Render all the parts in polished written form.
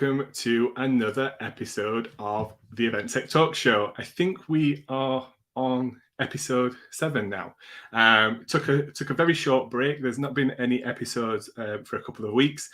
welcome to another episode of the Event Tech Talk Show. I think we are on episode 7 now. Took a very short break. There's not been any episodes for a couple of weeks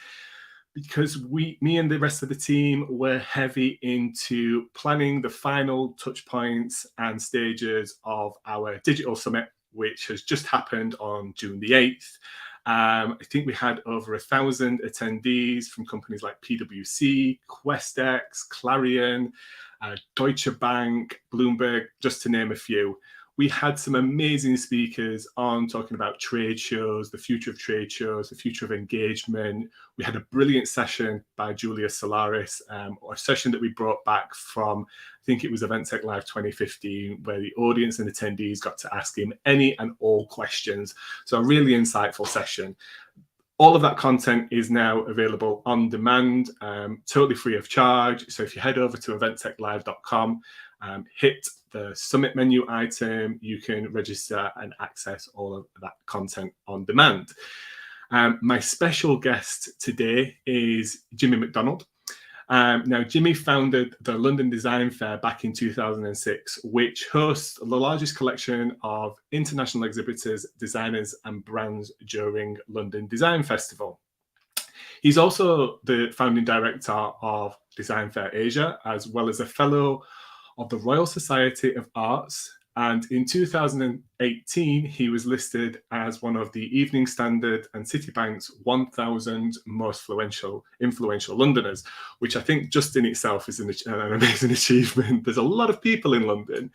because me and the rest of the team were heavy into planning the final touch points and stages of our digital summit, which has just happened on June the 8th. I think we had over 1,000 attendees from companies like PwC, QuestX, Clarion, Deutsche Bank, Bloomberg, just to name a few. We had some amazing speakers on talking about trade shows, the future of trade shows, the future of engagement. We had a brilliant session by Julia Solaris, a session that we brought back from, I think it was Event Tech Live 2015, where the audience and attendees got to ask him any and all questions. So a really insightful session. All of that content is now available on demand, totally free of charge. So if you head over to eventtechlive.com, hit the summit menu item, you can register and access all of that content on demand. My special guest today is Jimmy McDonald. Now, Jimmy founded the London Design Fair back in 2006, which hosts the largest collection of international exhibitors, designers, and brands during London Design Festival. He's also the founding director of Design Fair Asia, as well as a fellow of the Royal Society of Arts. And in 2018, he was listed as one of the Evening Standard and Citibank's 1,000 most influential Londoners, which I think just in itself is an amazing achievement. There's a lot of people in London.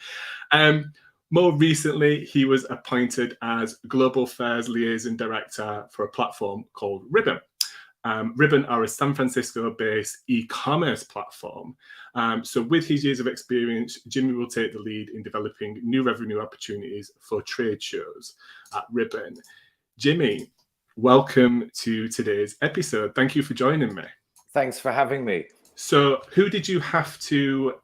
More recently, he was appointed as Global Fairs Liaison Director for a platform called Ribbon. Ribbon are a San Francisco-based e-commerce platform. So with his years of experience, Jimmy will take the lead in developing new revenue opportunities for trade shows at Ribbon. Jimmy, welcome to today's episode. Thank you for joining me. Thanks for having me. So who did you have to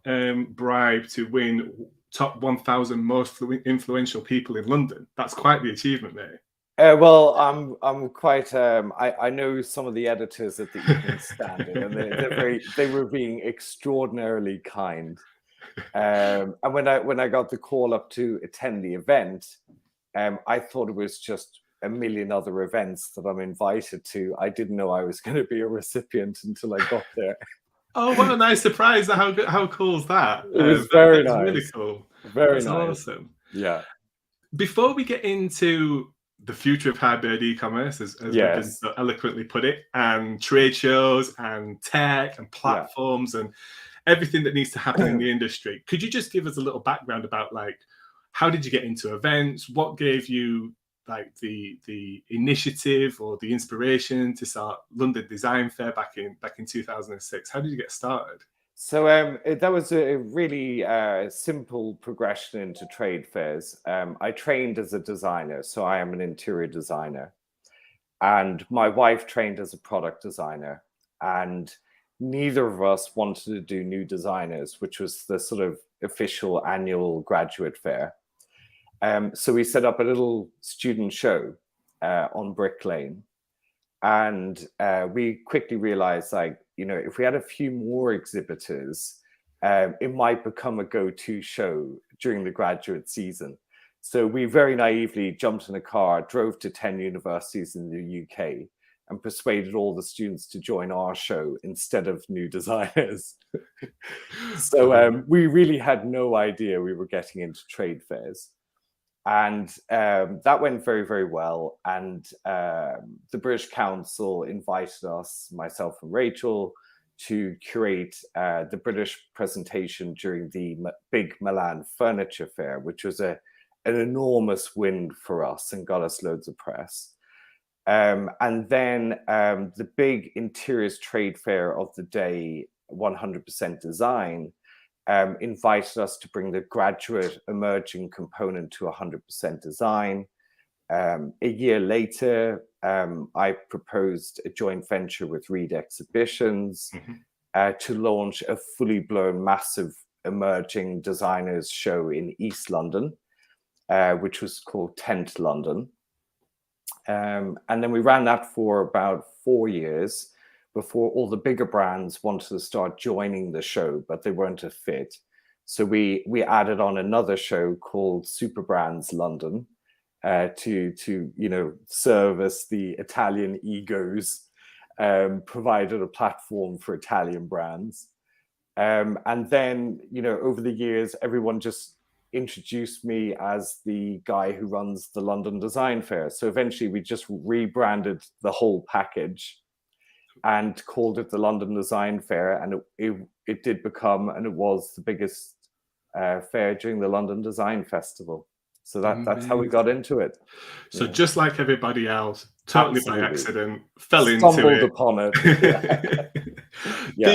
bribe to win top 1,000 most influential people in London? That's quite the achievement, mate. Well, I'm quite. I know some of the editors at the Evening Standard, and they were being extraordinarily kind. And when I got the call up to attend the event, I thought it was just a million other events that I'm invited to. I didn't know I was going to be a recipient until I got there. Oh, what a nice surprise! How cool is that? It was very nice. Really cool. Very That's nice. Awesome. Yeah. Before we get into the future of hybrid e-commerce, as yes. so eloquently put it, and trade shows and tech and platforms and everything that needs to happen in the industry, could you just give us a little background about how did you get into events? What gave you the initiative or the inspiration to start London Design Fair back in 2006? How did you get started? So that was a really simple progression into trade fairs. I trained as a designer, so I am an interior designer. And my wife trained as a product designer. And neither of us wanted to do New Designers, which was the sort of official annual graduate fair. So we set up a little student show on Brick Lane. And we quickly realized, if we had a few more exhibitors, it might become a go-to show during the graduate season. So we very naively jumped in a car, drove to 10 universities in the UK, and persuaded all the students to join our show instead of New Designers. So we really had no idea we were getting into trade fairs. And that went very, very well. And the British Council invited us, myself and Rachel, to curate the British presentation during the big Milan Furniture Fair, which was an enormous win for us and got us loads of press. And then the big interiors trade fair of the day, 100% Design, invited us to bring the graduate emerging component to 100% Design. A year later, I proposed a joint venture with Reed Exhibitions to launch a fully blown, massive emerging designers show in East London, which was called Tent London. And then we ran that for about 4 years. before all the bigger brands wanted to start joining the show, but they weren't a fit. So we added on another show called Super Brands London to service the Italian egos, provided a platform for Italian brands. And then, over the years, everyone just introduced me as the guy who runs the London Design Fair. So eventually we just rebranded the whole package and called it the London Design Fair. And it did become, and it was the biggest fair during the London Design Festival. So that's how we got into it. So just like everybody else, totally Absolutely. by accident, fell Stumbled into it. upon it. Yeah.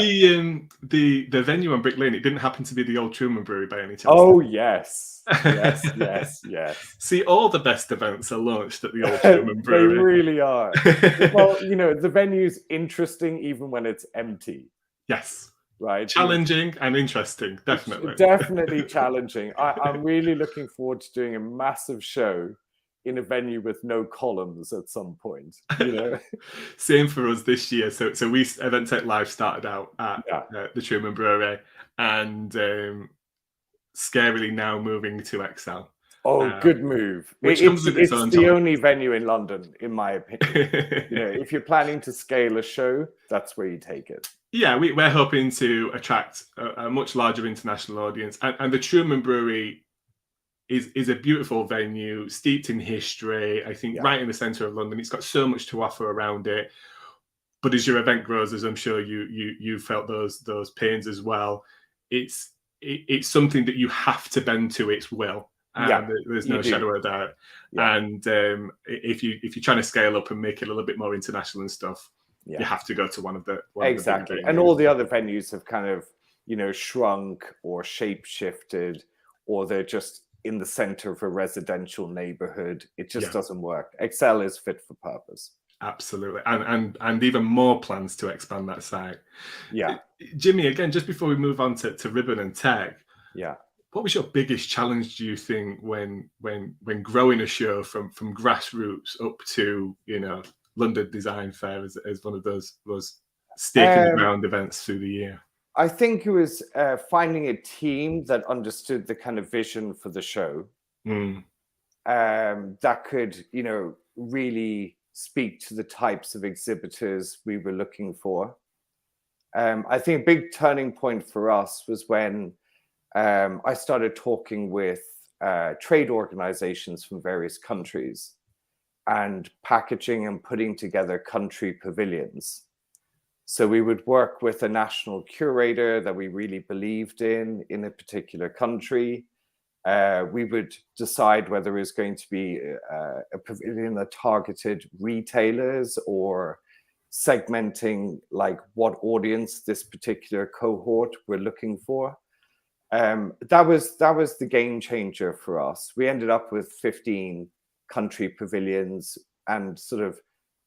The venue on Brick Lane, it didn't happen to be the Old Truman Brewery by any chance? Oh, yes. Yes. See, all the best events are launched at the Old Truman Brewery. They really are. Well, the venue's interesting even when it's empty. Yes. Right. Challenging and interesting, definitely. Definitely challenging. I'm really looking forward to doing a massive show in a venue with no columns at some point. Same for us this year. So we Event Tech Live started out at the Truman Brewery, and scarily now moving to XL. Oh, good move. Which comes with its own the only venue in London, in my opinion. If you're planning to scale a show, that's where you take it. Yeah, we're hoping to attract a much larger international audience. And the Truman Brewery is a beautiful venue, steeped in history, I think right in the centre of London. It's got so much to offer around it. But as your event grows, as I'm sure you felt those pains as well, it's something that you have to bend to its will. There's no shadow of doubt. And if you're trying to scale up and make it a little bit more international and stuff, you have to go to one of the exactly. And all the other venues have kind of shrunk or shape shifted, or they're just in the center of a residential neighborhood. It just doesn't work. XL is fit for purpose. Absolutely. And even more plans to expand that site. Yeah. Jimmy, again, just before we move on to Ribbon and Tech, what was your biggest challenge, do you think, when growing a show from grassroots up to London Design Fair as one of those stake in the ground events through the year? I think it was finding a team that understood the kind of vision for the show, that could really speak to the types of exhibitors we were looking for. I think a big turning point for us was when I started talking with trade organizations from various countries and packaging and putting together country pavilions. So we would work with a national curator that we really believed in a particular country. We would decide whether it was going to be a pavilion that targeted retailers or segmenting like what audience this particular cohort we're looking for. That was the game changer for us. We ended up with 15 country pavilions and sort of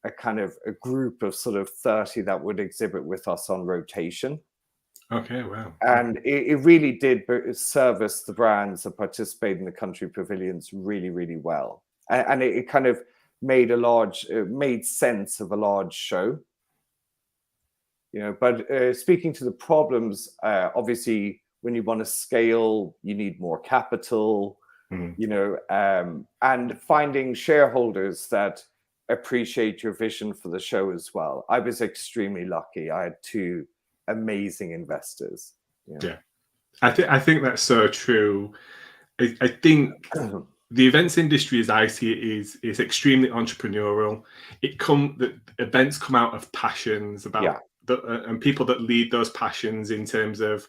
a group of sort of 30 that would exhibit with us on rotation. Okay, wow. And it really did service the brands that participate in the country pavilions really, really well. And it kind of made sense of a large show. But speaking to the problems, obviously, when you want to scale, you need more capital, and finding shareholders that appreciate your vision for the show as well. I was extremely lucky. I had two amazing investors. Yeah, I think that's so true. I think the events industry, as I see it, is extremely entrepreneurial. The events come out of passions about and people that lead those passions in terms of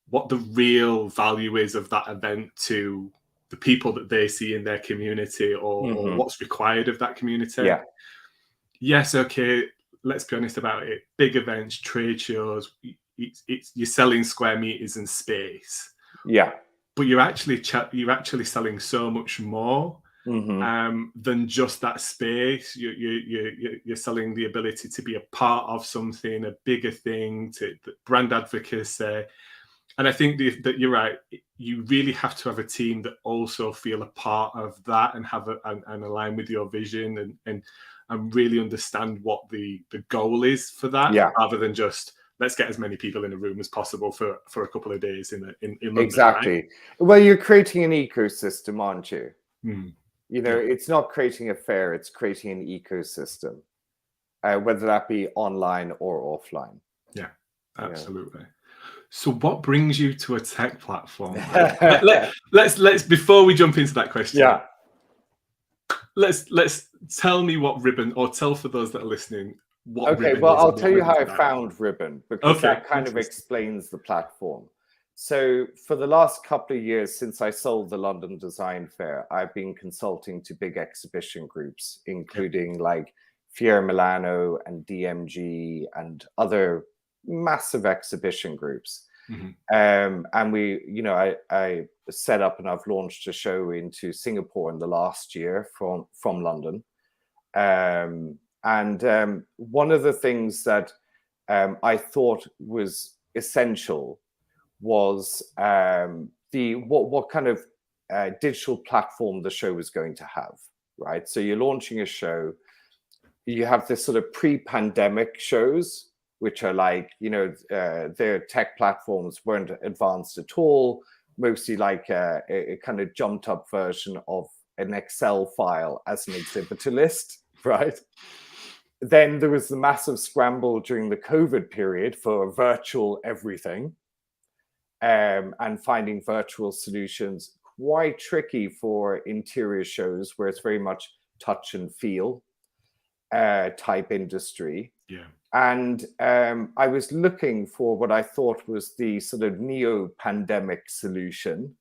what the real value is of that event to the people that they see in their community, or what's required of that community. Yes, okay, let's be honest about it. Big events, trade shows, you're selling square meters and space. But you're actually selling so much more than just that space. You're selling the ability to be a part of something, a bigger thing, to brand advocacy. And I think that you're right. You really have to have a team that also feel a part of that and have and align with your vision and really understand what the goal is for that, Yeah, rather than just let's get as many people in a room as possible for a couple of days in London. exactly. Right? Well, you're creating an ecosystem, aren't you? Mm. You know, Yeah. it's not creating a fair, it's creating an ecosystem, whether that be online or offline. Yeah, absolutely. So what brings you to a tech platform? Let's before we jump into that question, Yeah. let's tell me what Ribbon, or tell for those that are listening what Okay, Ribbon well, is I'll and what tell you how Ribbon's I about. found Ribbon, because Okay, that kind of interesting. explains the platform. So for the last couple of years since I sold the London Design Fair, I've been consulting to big exhibition groups, including like Fiera Milano and DMG and other massive exhibition groups. Mhm. And we, you know, I set up and I've launched a show into Singapore in the last year from London. And one of the things that I thought was essential was what kind of digital platform the show was going to have, right? So you're launching a show, you have this sort of pre-pandemic shows, which are like, you know, their tech platforms weren't advanced at all, mostly like a kind of jumped up version of an Excel file as an exhibitor list, right? Then there was the massive scramble during the COVID period for virtual everything, and finding virtual solutions quite tricky for interior shows where it's very much touch and feel type industry. Yeah. And I was looking for what I thought was the sort of neo-pandemic solution,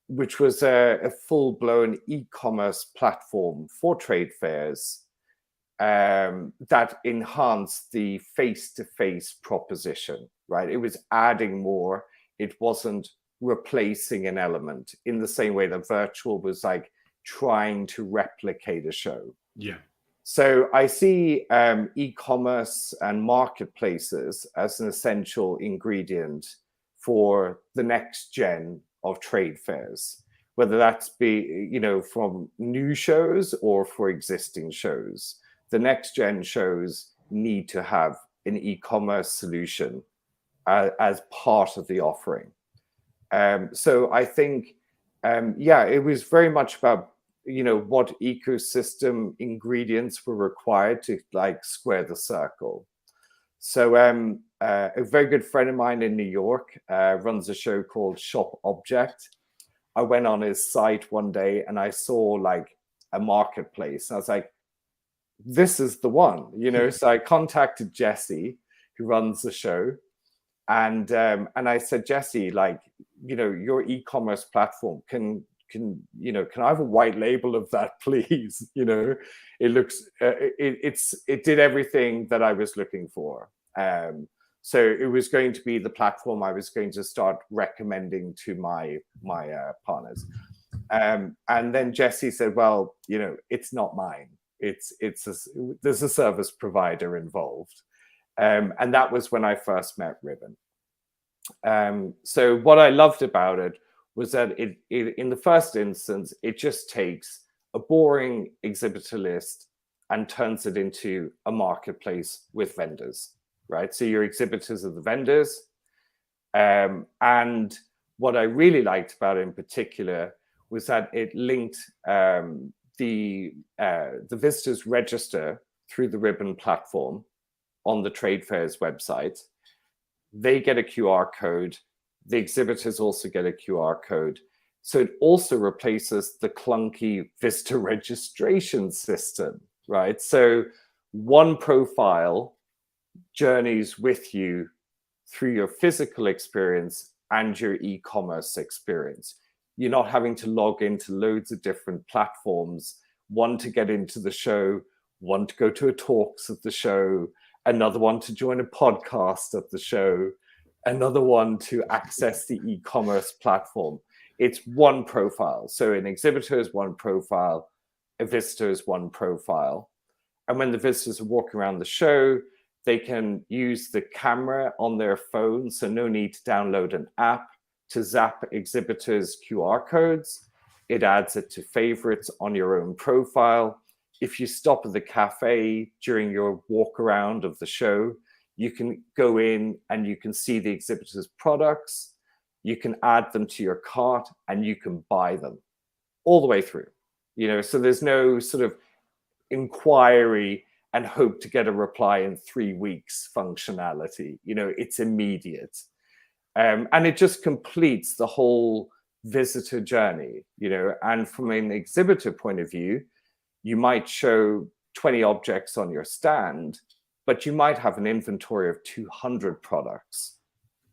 which was a full-blown e-commerce platform for trade fairs that enhanced the face-to-face proposition, right? It was adding more. It wasn't replacing an element in the same way that virtual was like trying to replicate a show. Yeah. So I see e-commerce and marketplaces as an essential ingredient for the next gen of trade fairs, whether that's be, you know, from new shows or for existing shows. The next gen shows need to have an e-commerce solution as part of the offering. So I think, yeah, it was very much about, you know, what ecosystem ingredients were required to like square the circle. So a very good friend of mine in New York runs a show called Shop Object. I went on his site one day and I saw like a marketplace. And I was like, this is the one, you know. So I contacted Jesse, who runs the show, and I said, Jesse, like, you know, your e-commerce platform can I have a white label of that, please? You know, it looks it did everything that I was looking for. So it was going to be the platform I was going to start recommending to my partners. And then Jesse said, well, you know, it's not mine. There's a service provider involved. And that was when I first met Ribbon. So what I loved about it was that it in the first instance, it just takes a boring exhibitor list and turns it into a marketplace with vendors, right? So your exhibitors are the vendors. And what I really liked about it in particular was that it linked the visitors register through the Ribbon platform on the trade fair's website. They get a QR code. The exhibitors also get a QR code. So it also replaces the clunky visitor registration system, right? So one profile journeys with you through your physical experience and your e-commerce experience. You're not having to log into loads of different platforms, one to get into the show, one to go to a talks of the show, another one to join a podcast of the show, another one to access the e-commerce platform. It's one profile. So an exhibitor is one profile, a visitor is one profile. And when the visitors are walking around the show, They can use the camera on their phone, so no need to download an app to zap exhibitors' QR codes. It adds it to favorites on your own profile. If you stop at the cafe during your walk around of the show, you can go in and you can see the exhibitor's products. You can add them to your cart and you can buy them all the way through. So there's no sort of inquiry and hope to get a reply in 3 weeks functionality. It's immediate. And it just completes the whole visitor journey, and from an exhibitor point of view, you might show 20 objects on your stand, but you might have an inventory of 200 products.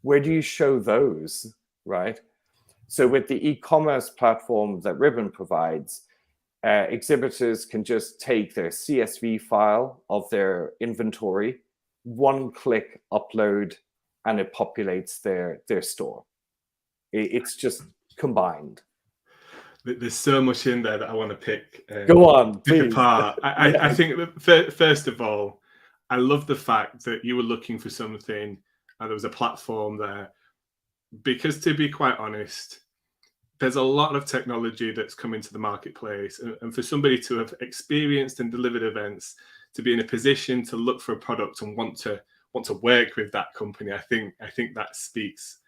Where do you show those, right? So with the e-commerce platform that Ribbon provides, exhibitors can just take their CSV file of their inventory, one click upload, and it populates their store. It's just combined. There's so much in there that I want to pick. Go on, pick please. apart. I think that first of all, I love the fact that you were looking for something and there was a platform there, because to be quite honest, there's a lot of technology that's come into the marketplace, and for somebody to have experienced and delivered events, to be in a position to look for a product and want to work with that company, I think that speaks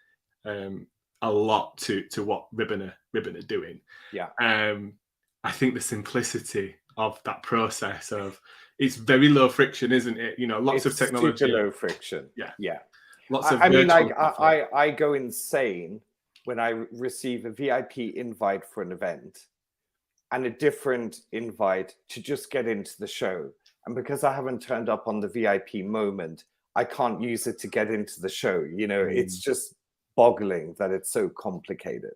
a lot to what Ribbon are doing. Yeah. I think the simplicity of that process it's very low friction, isn't it? Lots of technology. Super low friction. Yeah. Lots of. I go insane when I receive a VIP invite for an event and a different invite to just get into the show. And because I haven't turned up on the VIP moment, I can't use it to get into the show. It's just boggling that it's so complicated.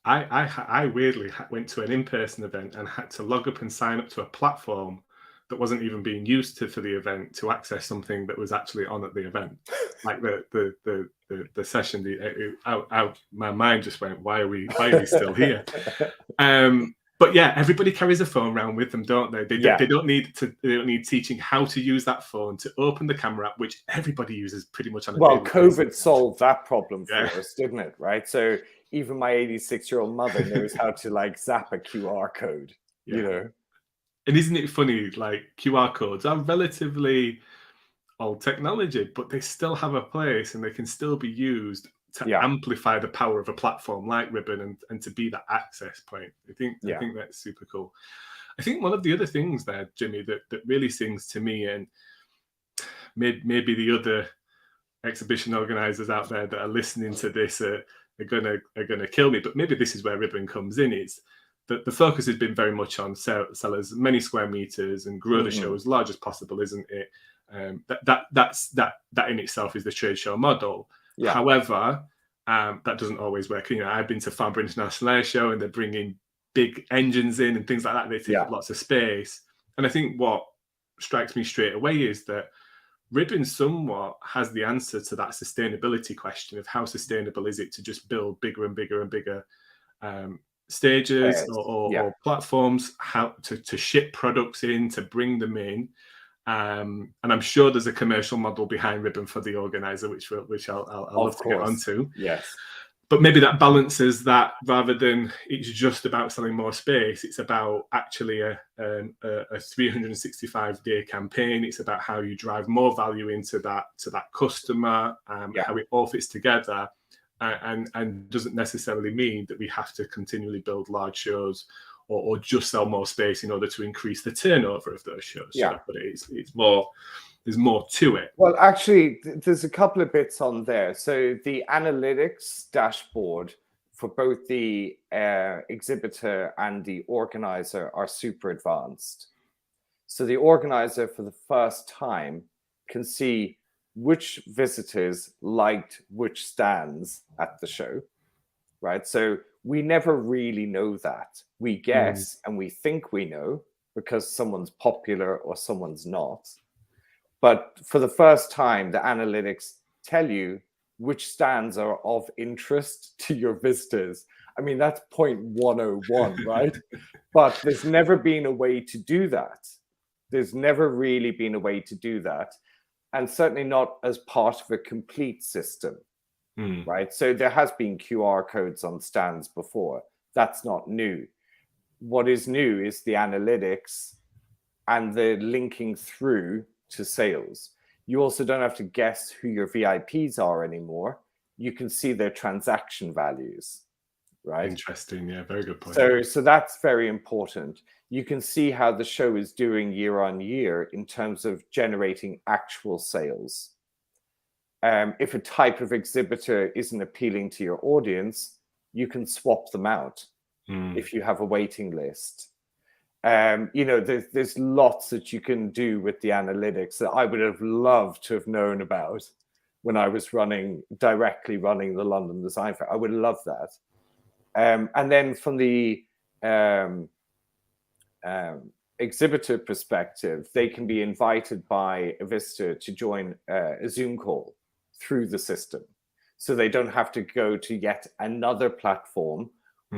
I weirdly went to an in-person event and had to log up and sign up to a platform that wasn't even being used for the event to access something that was actually on at the event. Like the session, my mind just went, why are we still here? But yeah, everybody carries a phone around with them, don't they? They don't need teaching how to use that phone to open the camera app, which everybody uses pretty much on a daily COVID basis. solved that problem for us, didn't it? Right. So even my 86-year-old mother knows how to zap a QR code. And isn't it funny? QR codes are relatively old technology, but they still have a place and they can still be used to amplify the power of a platform like Ribbon and to be that access point. I think that's super cool. I think one of the other things there, Jimmy, that really sings to me, and maybe the other exhibition organizers out there that are listening to this are gonna kill me, but maybe this is where Ribbon comes in, is that the focus has been very much on sell as many square meters and grow the show as large as possible, isn't it? That in itself is the trade show model. Yeah. However, that doesn't always work. I've been to Farnborough International Air Show and they're bringing big engines in and things like that. They take up lots of space. And I think what strikes me straight away is that Ribbon somewhat has the answer to that sustainability question of how sustainable is it to just build bigger and bigger and bigger stages or platforms, how to ship products in, to bring them in. And I'm sure there's a commercial model behind Ribbon for the organizer, which I'll love to get onto. Yes. But maybe that balances that, rather than it's just about selling more space. It's about actually a 365-day campaign. It's about how you drive more value into that customer, how it all fits together, and doesn't necessarily mean that we have to continually build large shows or just sell more space in order to increase the turnover of those shows. But it's more. There's more to it. Well, actually, there's a couple of bits on there. So the analytics dashboard for both the exhibitor and the organizer are super advanced. So the organizer, for the first time, can see which visitors liked which stands at the show, right? So we never really know that. We guess and we think we know because someone's popular or someone's not. But for the first time, the analytics tell you which stands are of interest to your visitors. I mean, that's 0.101, right? But there's never been a way to do that. There's never really been a way to do that. and certainly not as part of a complete system, right? So there has been QR codes on stands before. That's not new. What is new is the analytics and the linking through to sales. You also don't have to guess who your VIPs are anymore. You can see their transaction values, right? Interesting. Yeah, very good point. So that's very important. You can see how the show is doing year on year in terms of generating actual sales. If a type of exhibitor isn't appealing to your audience, you can swap them out if you have a waiting list. There's lots that you can do with the analytics that I would have loved to have known about when I was directly running the London Design Fair. I would love that. And then from the exhibitor perspective, they can be invited by a visitor to join a Zoom call through the system. So they don't have to go to yet another platform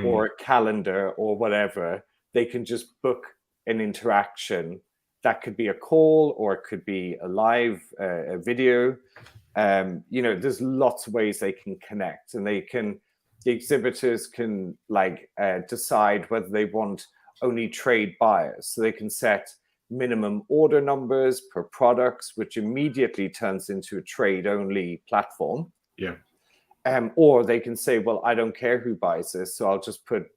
or a calendar or whatever. They can just book an interaction. That could be a call, or it could be a live a video. There's lots of ways they can connect, and the exhibitors can decide whether they want only trade buyers. So they can set minimum order numbers per products, which immediately turns into a trade only platform. Yeah. Or they can say, well, I don't care who buys this, so I'll just put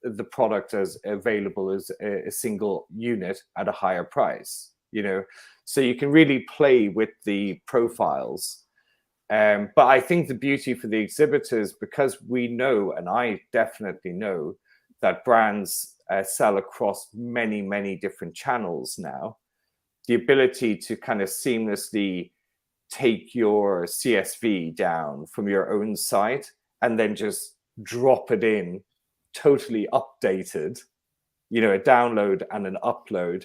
the product as available as a single unit at a higher price, so you can really play with the profiles. But I think the beauty for the exhibitors, because we know, and I definitely know, that brands sell across many, many different channels now, the ability to kind of seamlessly take your CSV down from your own site and then just drop it in totally updated, a download and an upload.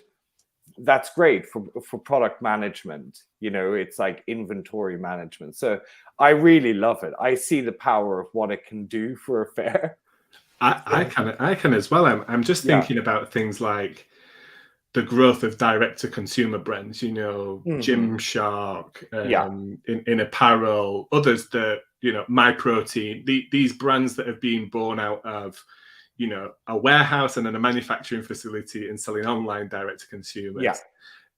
That's great for product management. It's like inventory management. So I really love it. I see the power of what it can do for a fair. I can as well. I'm just thinking about things like the growth of direct-to-consumer brands, Gymshark, in apparel, others that, MyProtein, these brands that have been born out of, a warehouse and then a manufacturing facility and selling online direct-to-consumers. Yeah.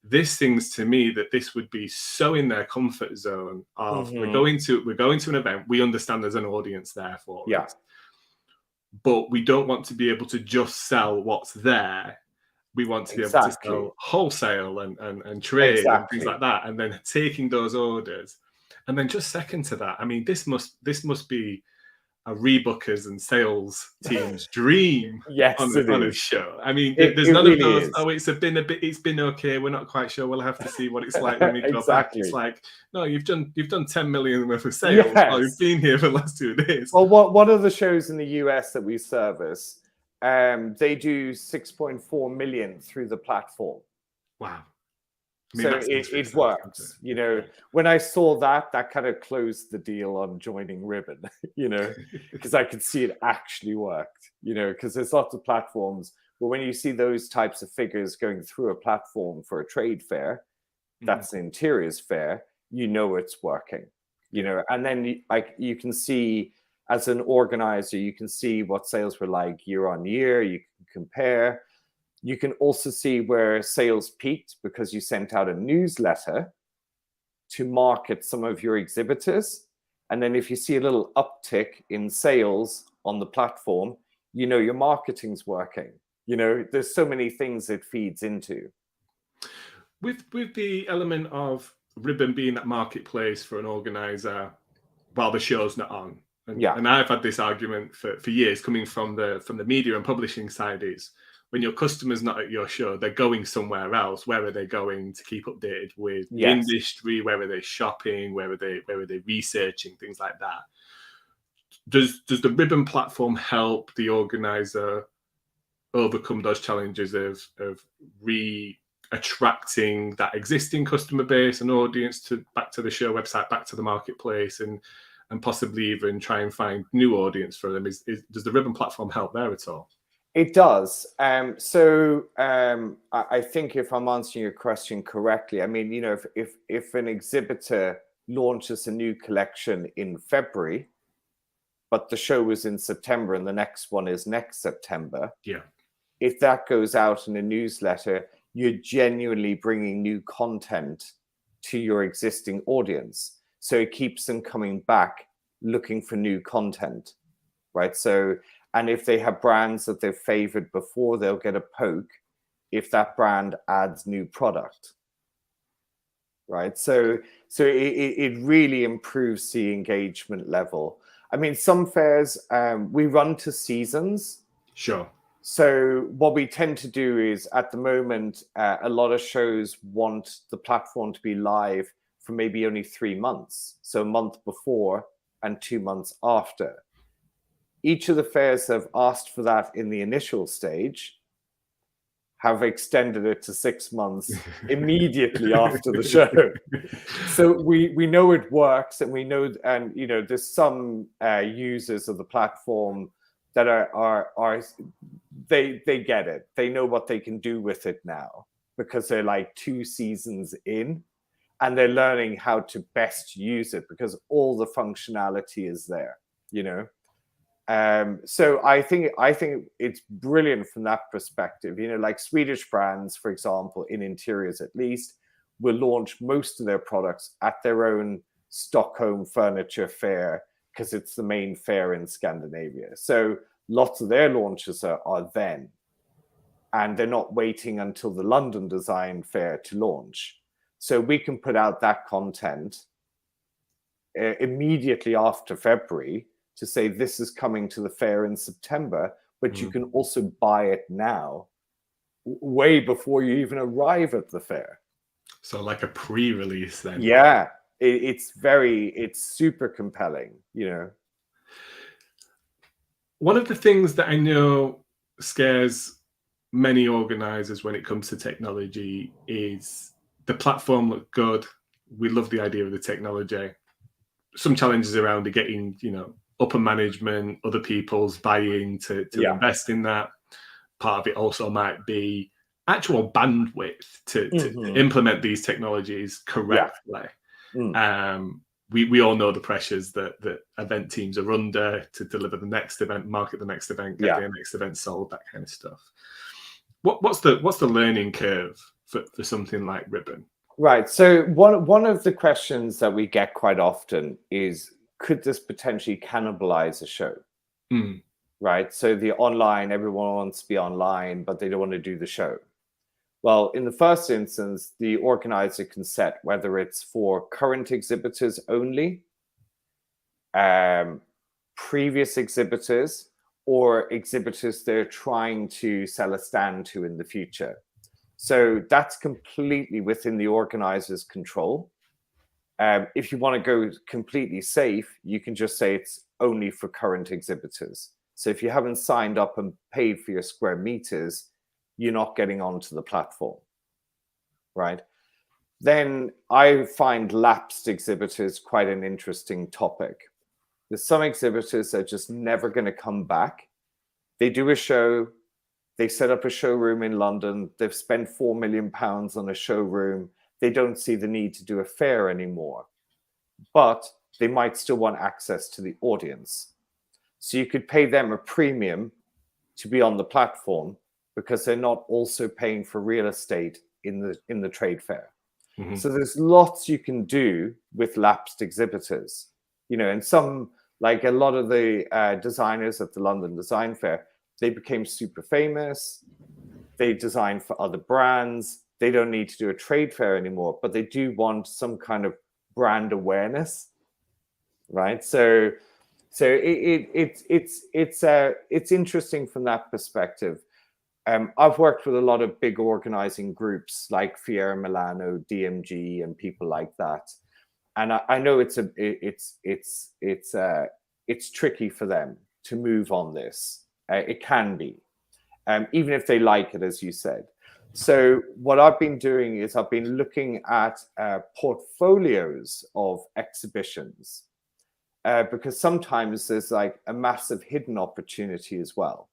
This seems to me that this would be so in their comfort zone of we're going to an event, we understand there's an audience there for us, but we don't want to be able to just sell what's there. We want to be able to sell wholesale and trade and things like that, and then taking those orders. And then just second to that, I mean, this must be a rebookers and sales team's dream on a show. I mean, there's none of those. Oh, it's been okay. We're not quite sure. We'll have to see what it's like when we go back. It's like, no, you've done 10 million worth of sales. Yes. You've been here for the last 2 days. Well, one of the shows in the US that we service, they do 6.4 million through the platform. Wow. I mean, so it works. When I saw that kind of closed the deal on joining Ribbon, because I could see it actually worked, because there's lots of platforms. But when you see those types of figures going through a platform for a trade fair, that's an interiors fair, it's working, and then you can see, as an organizer, you can see what sales were like year on year. You can compare. You can also see where sales peaked because you sent out a newsletter to market some of your exhibitors. And then if you see a little uptick in sales on the platform, your marketing's working. There's so many things it feeds into. With the element of Ribbon being that marketplace for an organizer while the show's not on. And I've had this argument for years coming from the media and publishing side is, when your customer's not at your show, they're going somewhere else. Where are they going to keep updated with the industry? Where are they shopping? Where are they researching? Things like that. Does the Ribbon platform help the organizer overcome those challenges of attracting that existing customer base and audience back to the show website, back to the marketplace, and possibly even try and find new audience for them? Does the Ribbon platform help there at all? It does. I think if I'm answering your question correctly, I mean, you know, if an exhibitor launches a new collection in February, but the show was in September and the next one is next September, Yeah. if that goes out in a newsletter, you're genuinely bringing new content to your existing audience. So it keeps them coming back looking for new content, right? So, and if they have brands that they've favored before, they'll get a poke if that brand adds new product, right? So it really improves the engagement level. I mean, some fairs, we run to seasons. Sure. So what we tend to do is, at the moment, a lot of shows want the platform to be live for maybe only 3 months. So a month before and 2 months after. Each of the fairs have asked for that in the initial stage, have extended it to 6 months immediately after the show. So we know it works, and we know, and you know, there's some users of the platform that are they get it. They know what they can do with it now, because they're like 2 seasons in, and they're learning how to best use it because all the functionality is there, you know. So I think it's brilliant from that perspective. You know, like Swedish brands, for example, in interiors at least, will launch most of their products at their own Stockholm Furniture Fair because it's the main fair in Scandinavia. So lots of their launches are then, and they're not waiting until the London Design Fair to launch. So we can put out that content immediately after February to say this is coming to the fair in September, but you can also buy it now, way before you even arrive at the fair. So like a pre-release then. Yeah, it's super compelling, you know. One of the things that I know scares many organizers when it comes to technology is the platform looked good. We love the idea of the technology. Some challenges around it, getting, you know, upper management, other people's buy-in to invest in that. Part of it also might be actual bandwidth to implement these technologies correctly. We all know the pressures that event teams are under to deliver the next event, market the next event, get the next event sold, that kind of stuff. What's the learning curve for something like Ribbon? Right. So one of the questions that we get quite often is, could this potentially cannibalize a show? Right. So the online, everyone wants to be online, but they don't want to do the show. Well, in the first instance, the organizer can set whether it's for current exhibitors only, previous exhibitors, or exhibitors they're trying to sell a stand to in the future. So that's completely within the organizer's control. If you want to go completely safe, you can just say it's only for current exhibitors. So if you haven't signed up and paid for your square meters, you're not getting onto the platform, right? Then I find lapsed exhibitors quite an interesting topic. There's some exhibitors that are just never going to come back. They do a show, they set up a showroom in London, they've spent £4 million on a showroom, they don't see the need to do a fair anymore, but they might still want access to the audience. So you could pay them a premium to be on the platform because they're not also paying for real estate in the trade fair. So there's lots you can do with lapsed exhibitors, you know, and some, like a lot of the designers at the London Design Fair, they became super famous. They design for other brands. They don't need to do a trade fair anymore, but they do want some kind of brand awareness, right? So it's interesting from that perspective. I've worked with a lot of big organizing groups like Fiera Milano, DMG, and people like that, and I know it's tricky for them to move on this. It can be, even if they like it, as you said. So what I've been doing is I've been looking at portfolios of exhibitions, because sometimes there's like a massive hidden opportunity as well.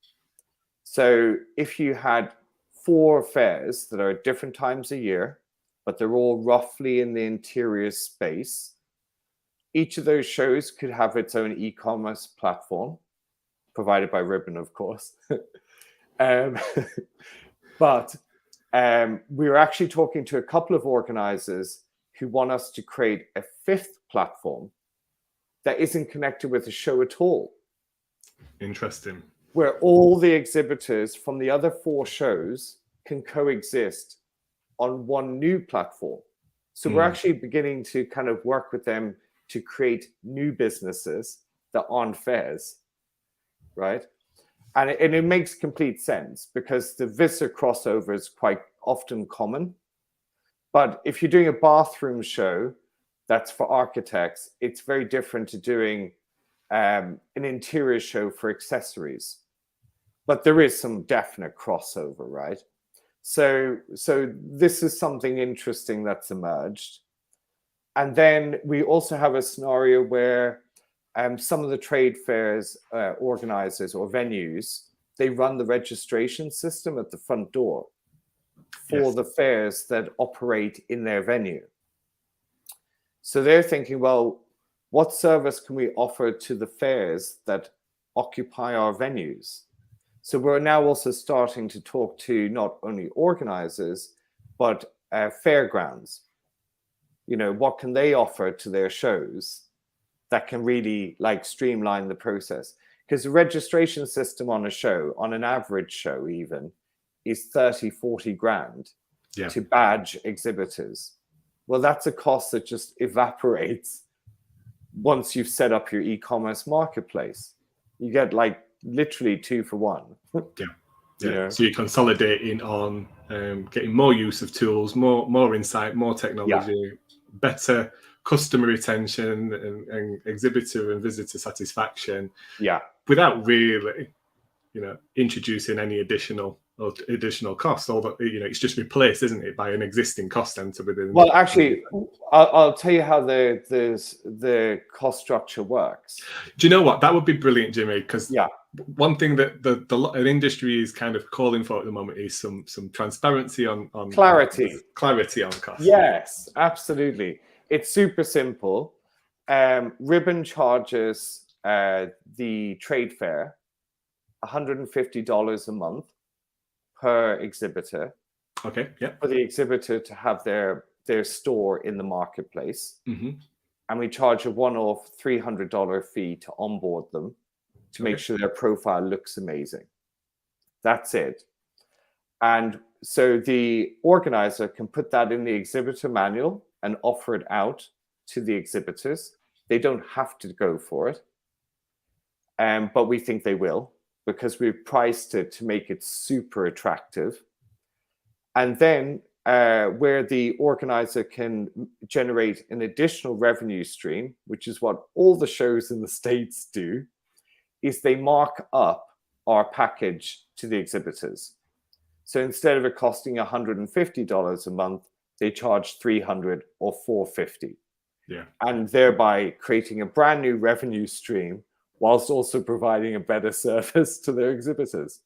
So if you had 4 fairs that are at different times a year, but they're all roughly in the interior space, each of those shows could have its own e-commerce platform, provided by Ribbon, of course. um, but we were actually talking to a couple of organizers who want us to create a 5th platform that isn't connected with the show at all. Interesting. Where all the exhibitors from the other 4 shows can coexist on one new platform. So we're actually beginning to kind of work with them to create new businesses that aren't fairs, right? And it makes complete sense because the visitor crossover is quite often common. But if you're doing a bathroom show that's for architects, it's very different to doing an interior show for accessories. But there is some definite crossover, right? So this is something interesting that's emerged. And then we also have a scenario where some of the trade fairs organizers or venues, they run the registration system at the front door for the fairs that operate in their venue. So they're thinking, well, what service can we offer to the fairs that occupy our venues? So we're now also starting to talk to not only organizers, but fairgrounds. You know, what can they offer to their shows that can really like streamline the process? Because the registration system on a show, on an average show even, is 30, 40 grand to badge exhibitors. Well, that's a cost that just evaporates once you've set up your e-commerce marketplace. You get like literally 2 for 1. You know? So you're consolidating on getting more use of tools, more insight, more technology, better customer retention and exhibitor and visitor satisfaction. Without really, you know, introducing any additional costs. Although, you know, it's just replaced, isn't it, by an existing cost center within. Well, actually, I'll tell you how the cost structure works. Do you know what? That would be brilliant, Jimmy, because one thing that the industry is kind of calling for at the moment is some transparency on clarity on costs. Yes, absolutely. It's super simple. Ribbon charges the trade fair $150 a month per exhibitor. Okay. Yeah. For the exhibitor to have their store in the marketplace. And we charge a one-off $300 fee to onboard them to make sure their profile looks amazing. That's it. And so the organizer can put that in the exhibitor manual and offer it out to the exhibitors. They don't have to go for it. But we think they will, because we've priced it to make it super attractive. And then where the organizer can generate an additional revenue stream, which is what all the shows in the States do, is they mark up our package to the exhibitors. So instead of it costing $150 a month, they charge $300 or $450. And thereby creating a brand new revenue stream whilst also providing a better service to their exhibitors.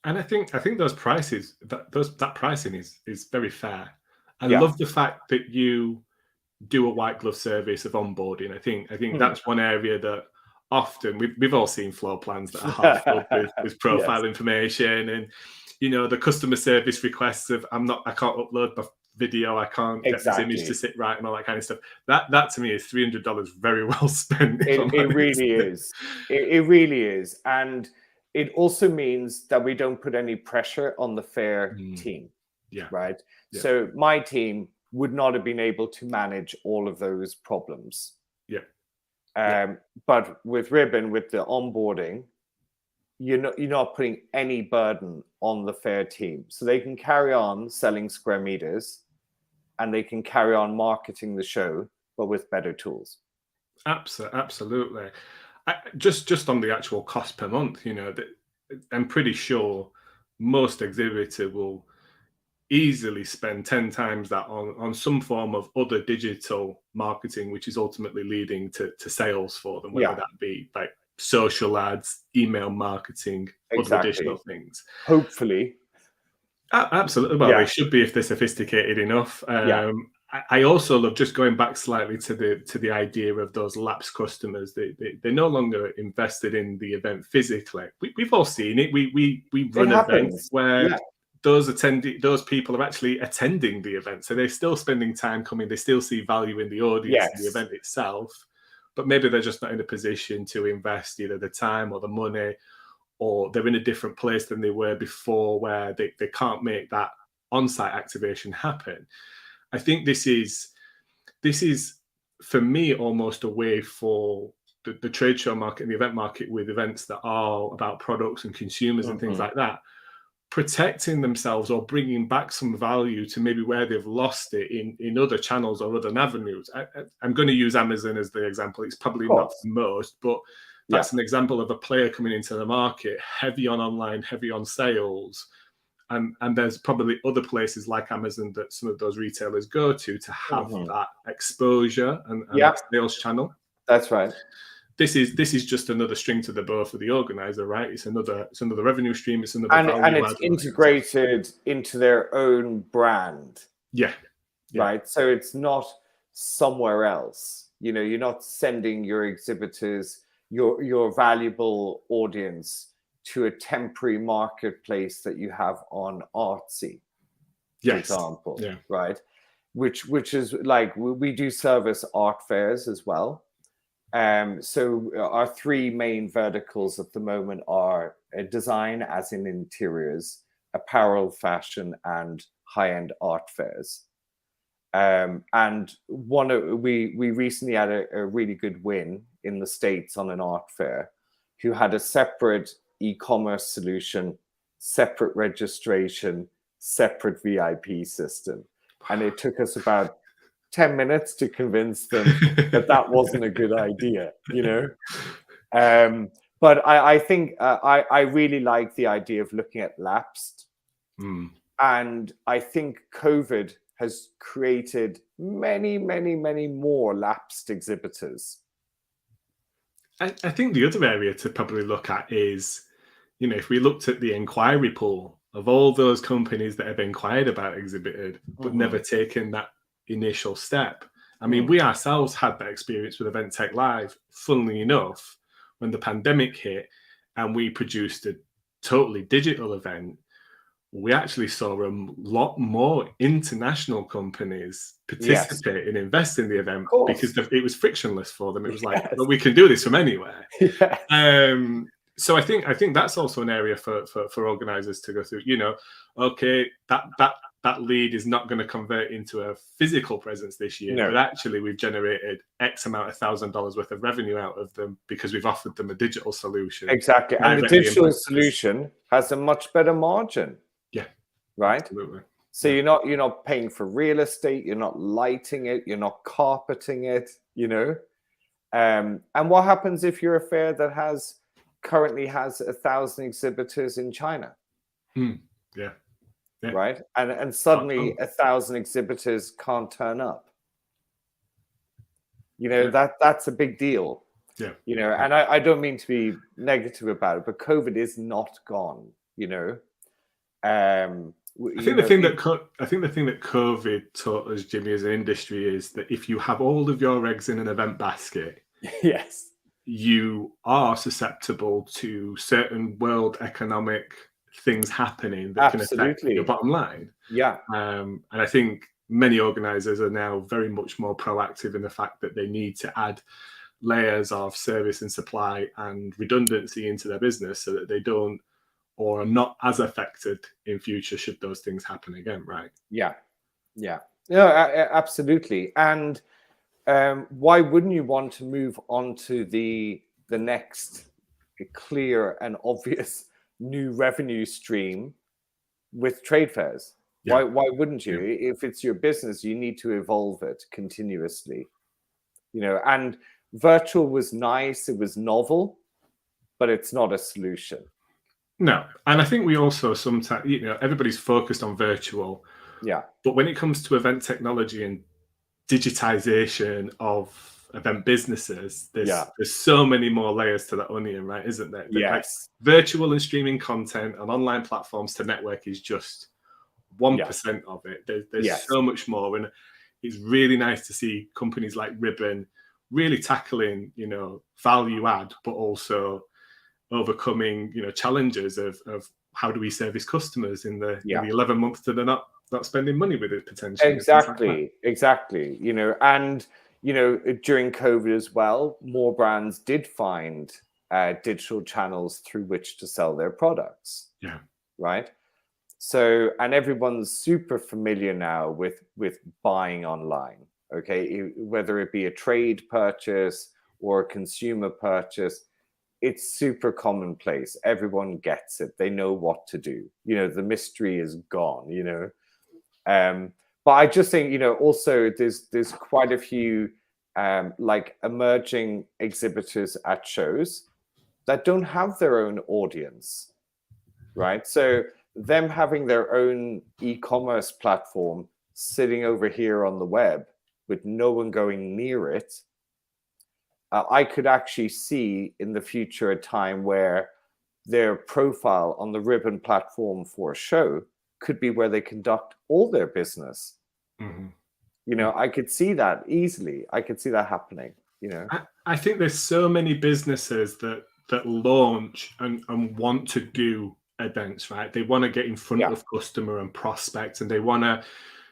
And I think those prices, that pricing is very fair. I love the fact that you do a white glove service of onboarding. I think that's one area that often we've all seen floor plans that are half filled with profile information, and you know, the customer service requests of I can't upload my video, I can't get this image to sit right, and all that kind of stuff. That to me is $300 very well spent. It really is. It really is. And it also means that we don't put any pressure on the fair team. Right. So my team would not have been able to manage all of those problems. But with Ribbon, with the onboarding, you're not putting any burden on the fair team. So they can carry on selling square meters and they can carry on marketing the show, but with better tools. Absolutely. Just on the actual cost per month, you know, I'm pretty sure most exhibitor will easily spend 10 times that on some form of other digital marketing, which is ultimately leading to sales for them, whether that be like social ads, email marketing, other additional Exactly. things. Hopefully. Absolutely. Well, Yeah. they should be if they're sophisticated enough. Yeah. I also love, just going back slightly to the idea of those lapsed customers. They're no longer invested in the event physically. We've all seen it. We It run events happens. where Yeah. those people are actually attending the event, so they're still spending time coming. They still see value in the audience and the Yes. event itself, but maybe they're just not in a position to invest either the time or the money, or they're in a different place than they were before, where they can't make that on-site activation happen. I think this is for me almost a way for the trade show market and the event market, with events that are about products and consumers and things Mhm. like that, protecting themselves or bringing back some value to maybe where they've lost it in other channels or other avenues. I'm going to use Amazon as the example. It's Of probably not course. the most, but Yeah. that's an example of a player coming into the market heavy on online, heavy on sales. And there's probably other places like Amazon that some of those retailers go to have Mhm. that exposure and Yeah. that sales channel. That's right. This is just another string to the bow for the organizer, right? It's another revenue stream. It's another And value it's add. integrated into their own brand, Yeah. right? So it's not somewhere else. You know, you're not sending your exhibitors, your valuable audience, to a temporary marketplace that you have on Artsy, for Yes. example, Yeah. right? Which is like, we do service art fairs as well. So our three main verticals at the moment are design, as in interiors, apparel, fashion, and high-end art fairs. And we recently had a really good win in the States on an art fair, who had a separate e-commerce solution, separate registration, separate VIP system. And it took us about 10 minutes to convince them that wasn't a good idea, you know? But I think I really like the idea of looking at lapsed. Mm. And I think COVID has created many, many, many more lapsed exhibitors. I think the other area to probably look at is, if we looked at the inquiry pool of all those companies that have inquired about exhibited but never taken that initial step. I mean, we ourselves had that experience with Event Tech Live, funnily enough, when the pandemic hit and we produced a totally digital event. We actually saw a lot more international companies participate and invest in the event because it was frictionless for them. It was like, well, we can do this from anywhere. Yes. So I think that's also an area for organizers to go through. Okay, that lead is not going to convert into a physical presence this year, but actually we've generated X amount of $1,000 worth of revenue out of them because we've offered them a digital solution. Exactly. And the digital solution has a much better margin. Yeah. Right. Absolutely. So you're not paying for real estate, you're not lighting it, you're not carpeting it, And what happens if you're a fair that currently has 1,000 exhibitors in China? Yeah. Right. And suddenly 1,000 exhibitors can't turn up. That's a big deal. Yeah. And I don't mean to be negative about it, but COVID is not gone, I think the thing that COVID taught us, Jimmy, as an industry, is that if you have all of your eggs in an event basket, yes, you are susceptible to certain world economic things happening that can affect your bottom line. Yeah. And I think many organizers are now very much more proactive in the fact that they need to add layers of service and supply and redundancy into their business so that they don't, or are not as affected in future should those things happen again, right? Yeah. No, absolutely. And why wouldn't you want to move on to the next clear and obvious new revenue stream with trade fairs? Yeah. Why wouldn't you? Yeah. If it's your business, you need to evolve it continuously. And virtual was nice, it was novel, but it's not a solution. No. And I think we also sometimes, everybody's focused on virtual. Yeah. But when it comes to event technology and digitization of event businesses, Yeah. there's so many more layers to that onion, right? Isn't there? Like Yes. virtual and streaming content and online platforms to network is just 1% of it. There's Yes. so much more, and it's really nice to see companies like Ribbon really tackling, you know, value add, but also overcoming, you know, challenges of how do we service customers in the 11 months that they're not spending money with it potentially. Exactly. You know, and you know, during COVID as well, more brands did find digital channels through which to sell their products. Yeah. Right. So, and everyone's super familiar now with buying online. Okay, whether it be a trade purchase or a consumer purchase, it's super commonplace. Everyone gets it. They know what to do. You know, the mystery is gone. You know, but I just think, you know, also there's quite a few like emerging exhibitors at shows that don't have their own audience, right? So them having their own e-commerce platform sitting over here on the web with no one going near it, I could actually see in the future a time where their profile on the Ribbon platform for a show could be where they conduct all their business. Mm-hmm. You know, I could see that easily. I could see that happening, you know. I think there's so many businesses that launch and want to do events, right? They want to get in front of customer and prospects, and they want to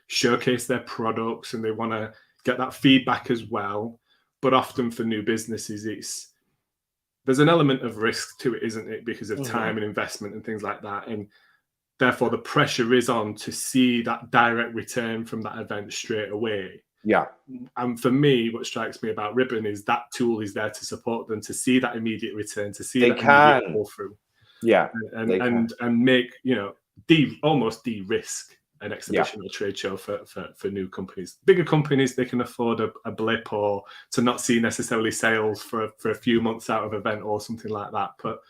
showcase their products, and they want to get that feedback as well. But often for new businesses, there's an element of risk to it, isn't it? Because of time and investment and things like that. And therefore the pressure is on to see that direct return from that event straight away. Yeah. And for me, what strikes me about Ribbon is that tool is there to support them to see that immediate return, to see that immediate pull through. Yeah. And make, you know, almost de-risk an exhibition or trade show for new companies. Bigger companies, they can afford a blip or to not see necessarily sales for a few months out of event or something like that. But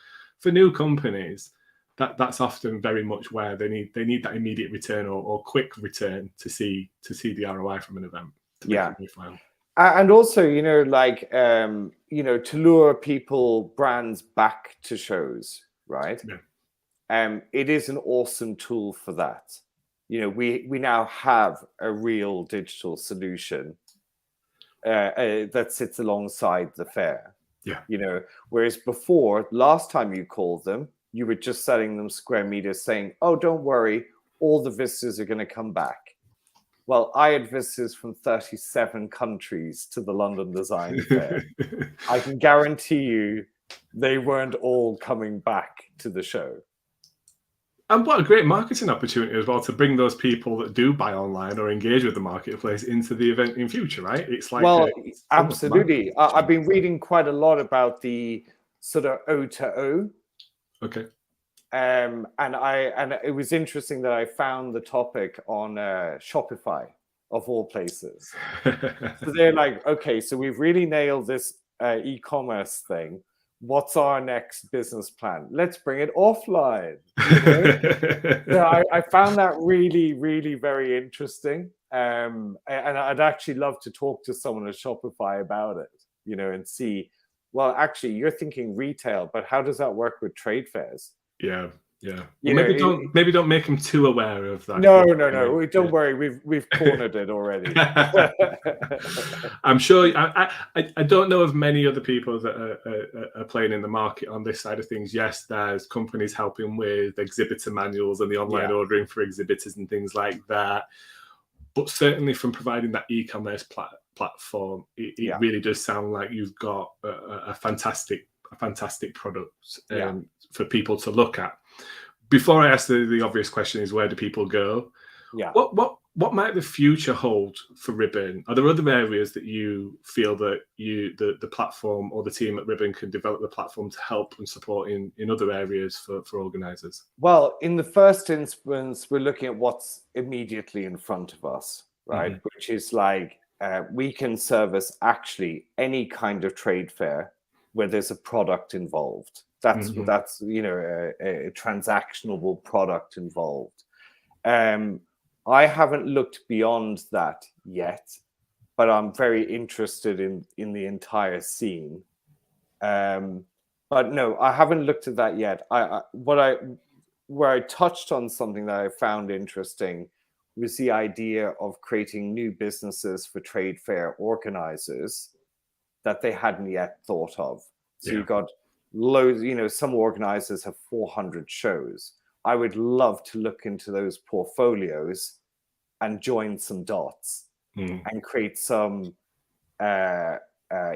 for new companies, that's often very much where they need that immediate return or quick return to see the ROI from an event. And also, you know, like you know, to lure brands back to shows, right? It is an awesome tool for that. You know, we now have a real digital solution that sits alongside the fair. Yeah. You know, whereas before, last time you called them, you were just selling them square meters saying, oh, don't worry, all the visitors are going to come back. Well, I had visitors from 37 countries to the London Design Fair. I can guarantee you they weren't all coming back to the show. And what a great marketing opportunity as well to bring those people that do buy online or engage with the marketplace into the event in future, right? It's like, well, absolutely. I've been reading quite a lot about the sort of O2O. Okay. And it was interesting that I found the topic on Shopify of all places. So they're like, okay, so we've really nailed this e-commerce thing. What's our next business plan? Let's bring it offline. You know? So I found that really, really very interesting. And I'd actually love to talk to someone at Shopify about it, you know, and see, well, actually, you're thinking retail, but how does that work with trade fairs? Yeah. Well, maybe don't make them too aware of that. No. Don't worry, we've cornered it already. I'm sure. I don't know of many other people that are playing in the market on this side of things. Yes, there's companies helping with exhibitor manuals and the online ordering for exhibitors and things like that. But certainly from providing that e-commerce platform, it really does sound like you've got a fantastic product for people to look at. Before I ask the obvious question is, where do people go? Yeah. What might the future hold for Ribbon? Are there other areas that you feel that the platform or the team at Ribbon can develop the platform to help and support in other areas for organisers? Well, in the first instance, we're looking at what's immediately in front of us, right? Mm-hmm. Which is like we can service actually any kind of trade fair where there's a product involved. That's you know, a transactionable product involved. I haven't looked beyond that yet, but I'm very interested in the entire scene. But no, I haven't looked at that yet. Where I touched on something that I found interesting was the idea of creating new businesses for trade fair organizers that they hadn't yet thought of. So you've got loads, some organizers have 400 shows. I would love to look into those portfolios and join some dots and create some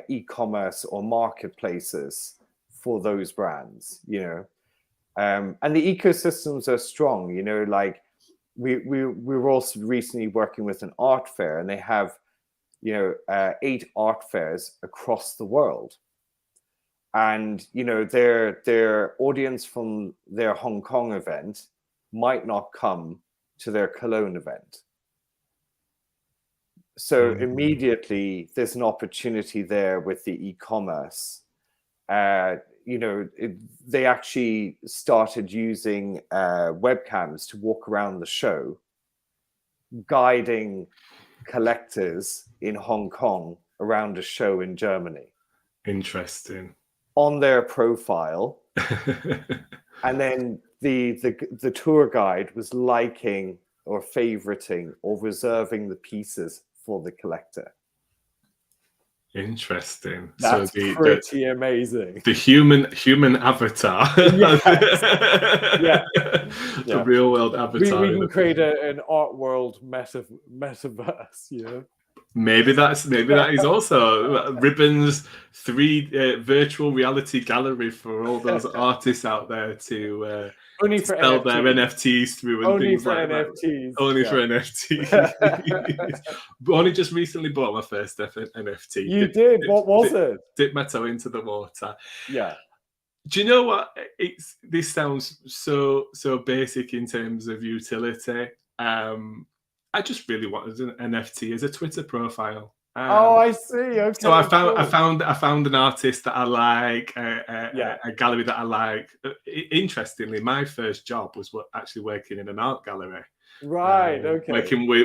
e-commerce or marketplaces for those brands, and the ecosystems are strong, like we were also recently working with an art fair, and they have 8 art fairs across the world, and their audience from their Hong Kong event might not come to their Cologne event. So immediately there's an opportunity there with the e-commerce. They actually started using webcams to walk around the show, guiding collectors in Hong Kong around a show in Germany. Interesting. On their profile. And then the tour guide was liking or favoriting or reserving the pieces for the collector. Interesting. That's so pretty amazing. The human avatar. Yes. The real world avatar. We can create an art world metaverse, Maybe that is also ribbons, 3 virtual reality gallery for all those artists out there to only for sell NFTs. their NFTs through and only things for like NFTs. that. Only for NFTs. Only just recently bought my first NFT. You did? What was it? Dip my toe into the water. Yeah. Do you know what? This sounds so basic in terms of utility. I just really wanted an NFT as a Twitter profile. I see. Okay. So I found an artist that I like, a gallery that I like. Interestingly, my first job was actually working in an art gallery. Right. Okay.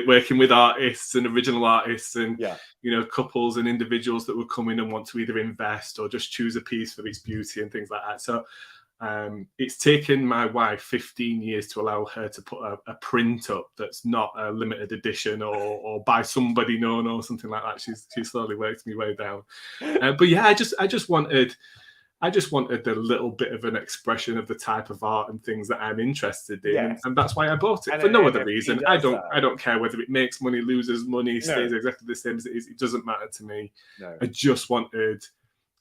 Working with artists and original artists, and couples and individuals that would come in and want to either invest or just choose a piece for its beauty and things like that. So it's taken my wife 15 years to allow her to put a print up that's not a limited edition or by somebody known or something like that. She slowly worked me way down. But yeah, I just wanted a little bit of an expression of the type of art and things that I'm interested in, and that's why I bought it. For no other reason. I don't care whether it makes money, loses money, stays exactly the same as it is. It doesn't matter to me. No. I just wanted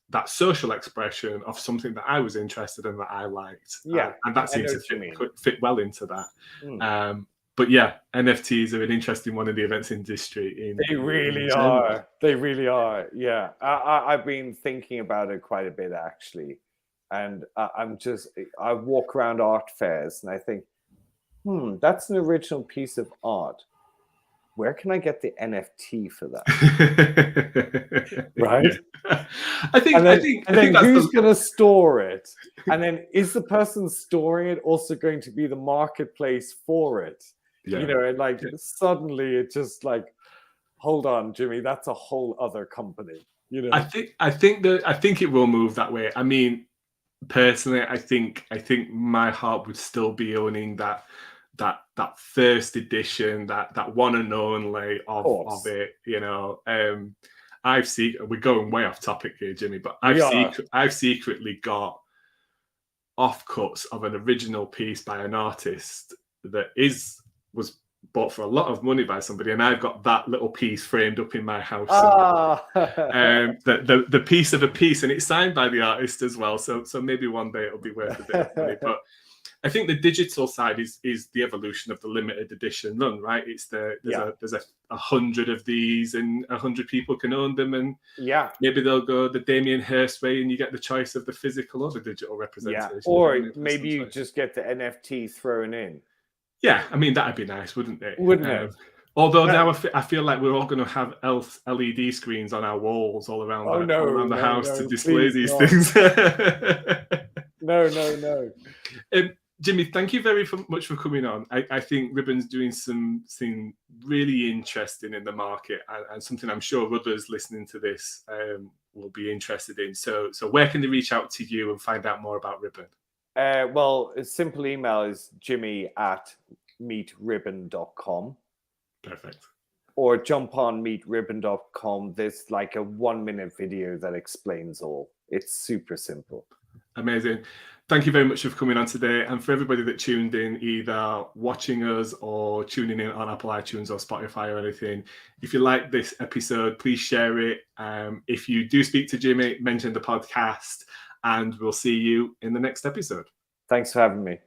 that social expression of something that I was interested in, that I liked. And that seems to fit well into that. But yeah, NFTs are an interesting one in the events industry. They really are. They really are. Yeah. I've been thinking about it quite a bit, actually. And I walk around art fairs and I think, that's an original piece of art. Where can I get the NFT for that? Right? I think who's going to store it? And then is the person storing it also going to be the marketplace for it? And suddenly it's just like, hold on, Jimmy, that's a whole other company. I think it will move that way. I mean, personally, I think my heart would still be owning that first edition, that one and only of it. We're going way off topic here, Jimmy, but I've secretly got offcuts of an original piece by an artist that was bought for a lot of money by somebody, and I've got that little piece framed up in my house. The piece of a piece, and it's signed by the artist as well. So maybe one day it'll be worth a bit of money. But I think the digital side is the evolution of the limited edition run, right? It's there's 100 of these, and 100 people can own them, and maybe they'll go the Damien Hirst way, and you get the choice of the physical or the digital representation. Or maybe you just get the NFT thrown in. Yeah, I mean, that'd be nice, wouldn't it? Wouldn't it? Although now I feel like we're all going to have LED screens on our walls all around the house to display these things. No. Jimmy, thank you very much for coming on. I think Ribbon's doing something really interesting in the market, and something I'm sure others listening to this will be interested in. So where can they reach out to you and find out more about Ribbon? Well, a simple email is jimmy@meetribbon.com. Perfect. Or jump on meetribbon.com. There's like a 1-minute video that explains all. It's super simple. Amazing. Thank you very much for coming on today. And for everybody that tuned in, either watching us or tuning in on Apple iTunes or Spotify or anything, if you like this episode, please share it. If you do speak to Jimmy, mention the podcast, and we'll see you in the next episode. Thanks for having me.